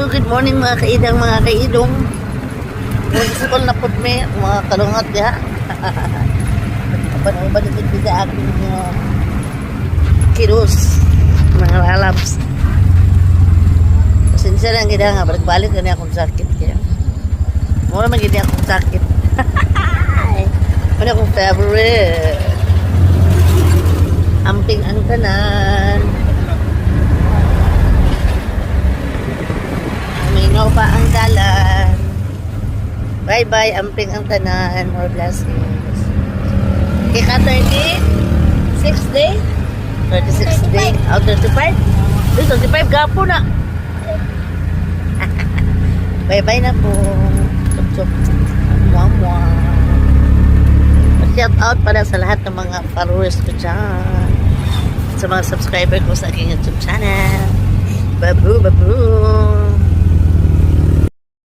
good morning mga kaidang, mga kaidong. Municipal na po may mga kalungat ya. Kapag-ubad ito sa aking kiros, mga lalabs. Pasensya lang gina nga, balik-balik na niya akong sakit kaya. Mura magiging akong sakit. Ano akong favorite. Amping ang tanan. Minaw pa ang dalan. Bye-bye, amping ang tanan. More blessings. Kika 36 day? 36 day? Oh, 35? 35 gapo na. Bye-bye na po. Chup-chup. Mua-mua. Shout out para sa lahat ng mga followers ko dyan. Sa mga subscriber ko sa aking YouTube channel. Babu, babu.